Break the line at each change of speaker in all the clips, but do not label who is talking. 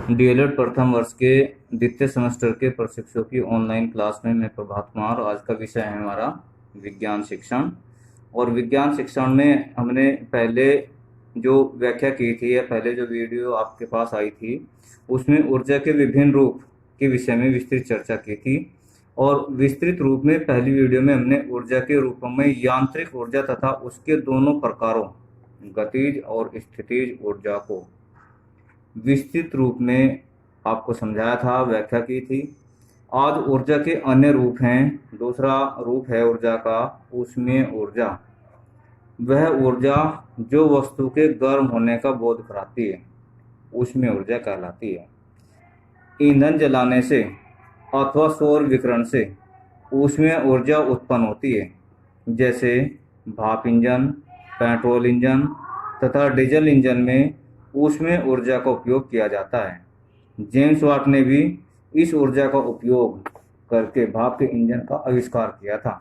DElEd प्रथम वर्ष के द्वितीय सेमेस्टर के प्रशिक्षकों की ऑनलाइन क्लास में मैं प्रभात कुमार। आज का विषय है हमारा विज्ञान शिक्षण। और विज्ञान शिक्षण में हमने पहले जो व्याख्या की थी या पहले जो वीडियो आपके पास आई थी उसमें ऊर्जा के विभिन्न रूप के विषय में विस्तृत चर्चा की थी। और विस्तृत रूप में पहली वीडियो में हमने ऊर्जा के रूपों में यांत्रिक ऊर्जा तथा उसके दोनों प्रकारों गतिज और स्थितिज ऊर्जा को विस्तृत रूप में आपको समझाया था, व्याख्या की थी। आज ऊर्जा के अन्य रूप हैं। दूसरा रूप है ऊर्जा का ऊष्मीय ऊर्जा। वह ऊर्जा जो वस्तु के गर्म होने का बोध कराती है, ऊष्मीय ऊर्जा कहलाती है। ईंधन जलाने से अथवा सौर विकिरण से ऊष्मीय ऊर्जा उत्पन्न होती है, जैसे भाप इंजन, पेट्रोल इंजन तथा डीजल इंजन में ऊष्मीय ऊर्जा का उपयोग किया जाता है। जेम्स वाट ने भी इस ऊर्जा का उपयोग करके भाप के इंजन का आविष्कार किया था।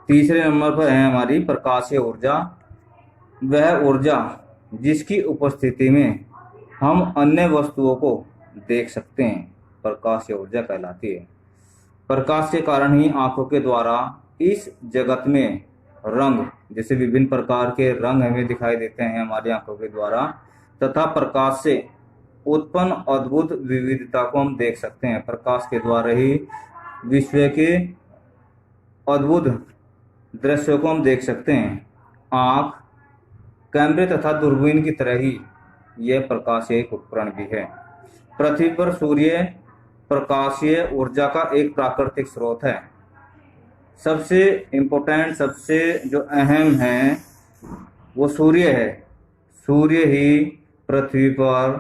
तीसरे नंबर पर है हमारी प्रकाशीय ऊर्जा। वह ऊर्जा जिसकी उपस्थिति में हम अन्य वस्तुओं को देख सकते हैं, प्रकाशीय ऊर्जा कहलाती है। प्रकाश के कारण ही आंखों के द्वारा इस जगत में रंग, जैसे विभिन्न प्रकार के रंग हमें दिखाई देते हैं हमारी आंखों के द्वारा, तथा प्रकाश से उत्पन्न अद्भुत विविधता को हम देख सकते हैं। प्रकाश के द्वारा ही विश्व के अद्भुत दृश्यों को हम देख सकते हैं। आंख, कैमरे तथा दूरबीन की तरह ही यह प्रकाशीय एक उपकरण भी है। पृथ्वी पर सूर्य प्रकाशीय ऊर्जा का एक प्राकृतिक स्रोत है। सबसे इम्पोर्टेंट, सबसे जो अहम है वो सूर्य है। सूर्य ही पृथ्वी पर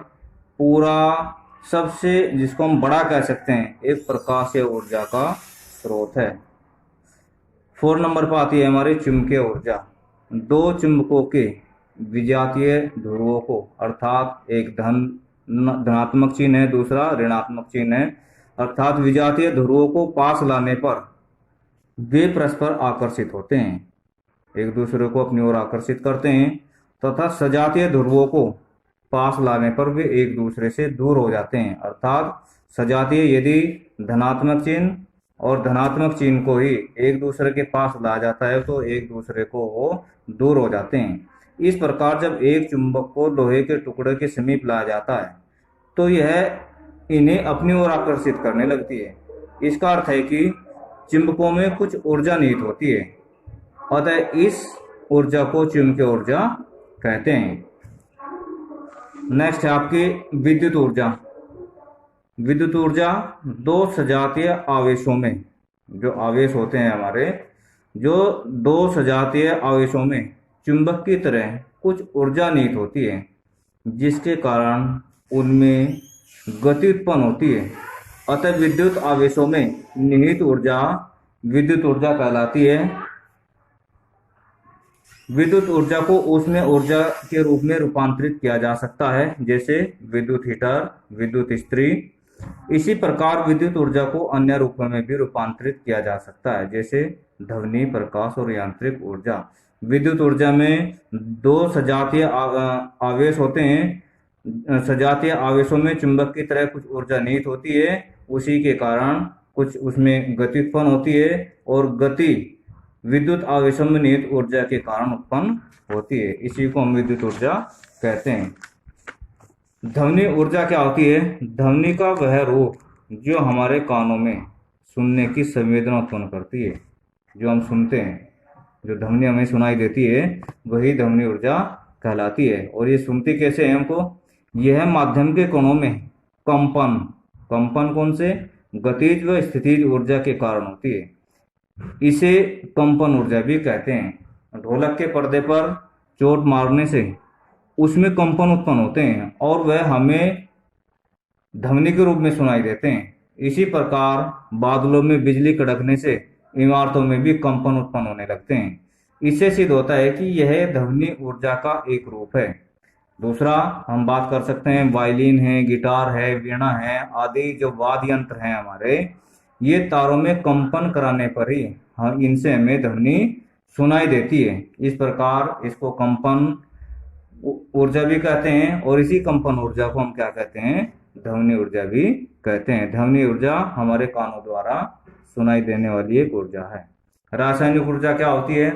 पूरा सबसे, जिसको हम बड़ा कह सकते हैं, एक प्रकाशीय ऊर्जा का स्रोत है। 4 नंबर पर आती है हमारी चुंबकीय ऊर्जा। दो चुंबकों के विजातीय ध्रुवों को, अर्थात एक धनात्मक चिन्ह है, दूसरा ऋणात्मक चिन्ह है, अर्थात विजातीय ध्रुवों को पास लाने पर वे परस्पर आकर्षित होते हैं, एक दूसरे को अपनी ओर आकर्षित करते हैं, तथा सजातीय ध्रुवों को पास लाने पर वे एक दूसरे से दूर हो जाते हैं। अर्थात सजातीय यदि धनात्मक चिन्ह और धनात्मक चिन्ह को ही एक दूसरे के पास ला जाता है तो एक दूसरे को वो दूर हो जाते हैं। इस प्रकार जब एक चुंबक को लोहे के टुकड़े के समीप लाया जाता है तो यह इन्हें अपनी ओर आकर्षित करने लगती है। इसका अर्थ है कि चुंबकों में कुछ ऊर्जा निहित होती है, अतः इस ऊर्जा को चुंबकीय ऊर्जा कहते हैं। नेक्स्ट है आपकी विद्युत ऊर्जा। विद्युत ऊर्जा दो सजातीय आवेशों में, जो आवेश होते हैं हमारे, जो दो सजातीय आवेशों में चुंबक की तरह कुछ ऊर्जा निहित होती है, जिसके कारण उनमें गति उत्पन्न होती है। अतः विद्युत आवेशों में निहित ऊर्जा विद्युत ऊर्जा कहलाती है। विद्युत ऊर्जा को ऊष्मीय ऊर्जा के रूप में रूपांतरित किया जा सकता है, जैसे विद्युत हीटर, विद्युत इस्त्री। इसी प्रकार विद्युत ऊर्जा को अन्य रूपों में भी रूपांतरित किया जा सकता है, जैसे ध्वनि, प्रकाश और यांत्रिक ऊर्जा। विद्युत ऊर्जा में दो सजातीय आवेश होते हैं। सजातीय आवेशों में चुंबक की तरह कुछ ऊर्जा निहित होती है, उसी के कारण कुछ उसमें गति उत्पन्न होती है, और गति विद्युत आवेशों में निहित ऊर्जा के कारण उत्पन्न होती है। इसी को हम विद्युत ऊर्जा कहते हैं। ध्वनि ऊर्जा क्या होती है? ध्वनि का वह रूप जो हमारे कानों में सुनने की संवेदना उत्पन्न करती है। जो हम सुनते हैं, जो ध्वनि हमें सुनाई देती है, वही ध्वनि ऊर्जा कहलाती है। और ये सुनती कैसे है हमको? यह माध्यम के कणों में कंपन कौन से? गतिज व स्थितिज ऊर्जा के कारण होती है। इसे कंपन ऊर्जा भी कहते हैं। ढोलक के पर्दे पर चोट मारने से उसमें कंपन उत्पन्न होते हैं और वह हमें ध्वनि के रूप में सुनाई देते हैं। इसी प्रकार बादलों में बिजली कड़कने से इमारतों में भी कंपन उत्पन्न होने लगते हैं। इससे सिद्ध होता है कि यह ध्वनि ऊर्जा का एक रूप है। दूसरा हम बात कर सकते हैं, वायलिन है, गिटार है, वीणा है आदि जो वाद्य यंत्र हैं हमारे, ये तारों में कंपन कराने पर ही इनसे हमें ध्वनि सुनाई देती है। इस प्रकार इसको कंपन ऊर्जा भी कहते हैं, और इसी कंपन ऊर्जा को हम क्या कहते हैं, ध्वनि ऊर्जा भी कहते हैं। ध्वनि ऊर्जा हमारे कानों द्वारा सुनाई देने वाली एक ऊर्जा है। रासायनिक ऊर्जा क्या होती है?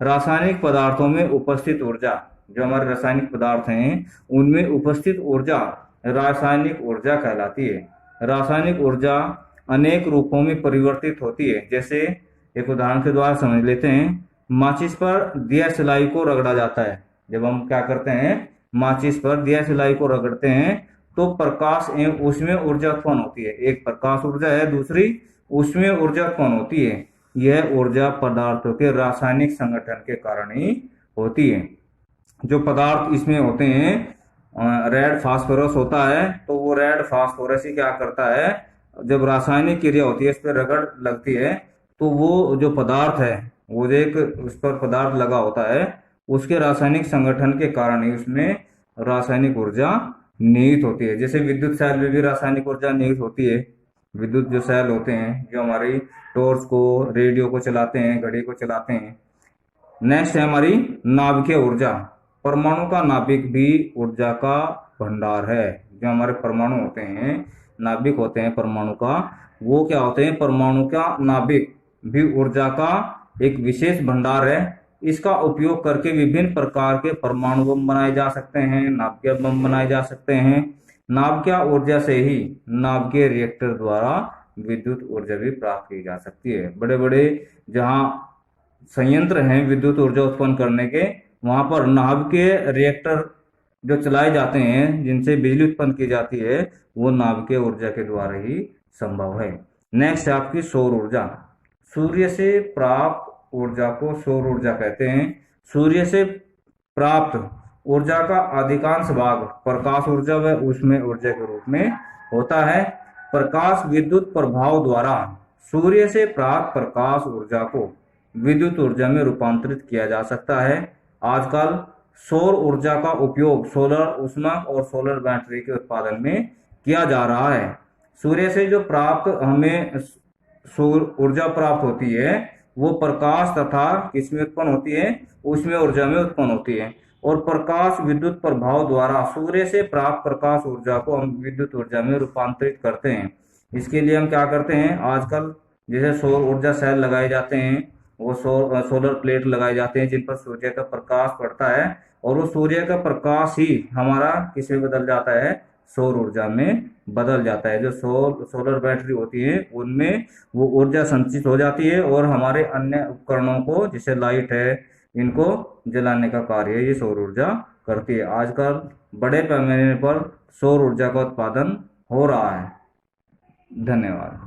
रासायनिक पदार्थों में उपस्थित ऊर्जा, जो हमारे रासायनिक पदार्थ हैं उनमें उपस्थित ऊर्जा रासायनिक ऊर्जा कहलाती है। रासायनिक ऊर्जा अनेक रूपों में परिवर्तित होती है। जैसे एक उदाहरण के द्वारा समझ लेते हैं, माचिस पर दिया सिलाई को रगड़ा जाता है। जब हम क्या करते हैं, माचिस पर दिया सिलाई को रगड़ते हैं तो प्रकाश एवं उसमें ऊर्जा उत्पन्न होती है। एक प्रकाश ऊर्जा है, दूसरी उसमें ऊर्जा उत्पन्न होती है। यह ऊर्जा पदार्थों के रासायनिक संगठन के कारण ही होती है। जो पदार्थ इसमें होते हैं, रेड फास्फोरस होता है, तो वो रेड फास्फोरस ही क्या करता है, जब रासायनिक क्रिया होती है, इस पर रगड़ लगती है, तो वो जो पदार्थ है, वो जो एक उस पर पदार्थ लगा होता है, उसके रासायनिक संगठन के कारण ही उसमें रासायनिक ऊर्जा निहित होती है। जैसे विद्युत सेल में भी रासायनिक ऊर्जा निहित होती है। विद्युत जो सेल होते हैं, जो हमारी टॉर्च को, रेडियो को चलाते हैं, घड़ी को चलाते हैं। नेक्स्ट है हमारी नाभिकीय ऊर्जा। परमाणु का नाभिक भी ऊर्जा का भंडार है। जो हमारे परमाणु होते हैं, नाभिक होते हैं परमाणु का, वो क्या होते हैं, परमाणु का नाभिक भी ऊर्जा का एक विशेष भंडार है। इसका उपयोग करके विभिन्न प्रकार के परमाणु बम बनाए जा सकते हैं, नाभिकीय बम बनाए जा सकते हैं। नाभिकीय ऊर्जा से ही नाभिकीय रिएक्टर द्वारा विद्युत ऊर्जा भी प्राप्त की जा सकती है। बड़े बड़े जहाँ संयंत्र हैं विद्युत ऊर्जा उत्पन्न करने के, वहां पर नाभिकीय रिएक्टर जो चलाए जाते हैं, जिनसे बिजली उत्पन्न की जाती है, वो नाभिकीय ऊर्जा के द्वारा ही संभव है। नेक्स्ट है आपकी सौर ऊर्जा। सूर्य से प्राप्त ऊर्जा को सौर ऊर्जा कहते हैं। सूर्य से प्राप्त ऊर्जा का अधिकांश भाग प्रकाश ऊर्जा व ऊष्मीय ऊर्जा के रूप में होता है। प्रकाश विद्युत प्रभाव द्वारा सूर्य से प्राप्त प्रकाश ऊर्जा को विद्युत ऊर्जा में रूपांतरित किया जा सकता है। आजकल सौर ऊर्जा का उपयोग सोलर ऊष्मक और सोलर बैटरी के उत्पादन में किया जा रहा है। सूर्य से जो प्राप्त हमें सौर ऊर्जा प्राप्त होती है, वो प्रकाश तथा किसमें उत्पन्न होती है, ऊष्मीय ऊर्जा में उत्पन्न होती है। और प्रकाश विद्युत प्रभाव द्वारा सूर्य से प्राप्त प्रकाश ऊर्जा को हम विद्युत ऊर्जा में रूपांतरित करते हैं। इसके लिए हम क्या करते हैं, आजकल जैसे सौर ऊर्जा सेल लगाए जाते हैं, वो सोलर प्लेट लगाए जाते हैं जिन पर सूर्य का प्रकाश पड़ता है, और वो सूर्य का प्रकाश ही हमारा किसमें बदल जाता है, सौर ऊर्जा में बदल जाता है। जो सोलर बैटरी होती है उनमें वो ऊर्जा संचित हो जाती है, और हमारे अन्य उपकरणों को, जैसे लाइट है, इनको जलाने का कार्य ये सौर ऊर्जा करती है। आजकल बड़े पैमाने पर सौर ऊर्जा का उत्पादन हो रहा है। धन्यवाद।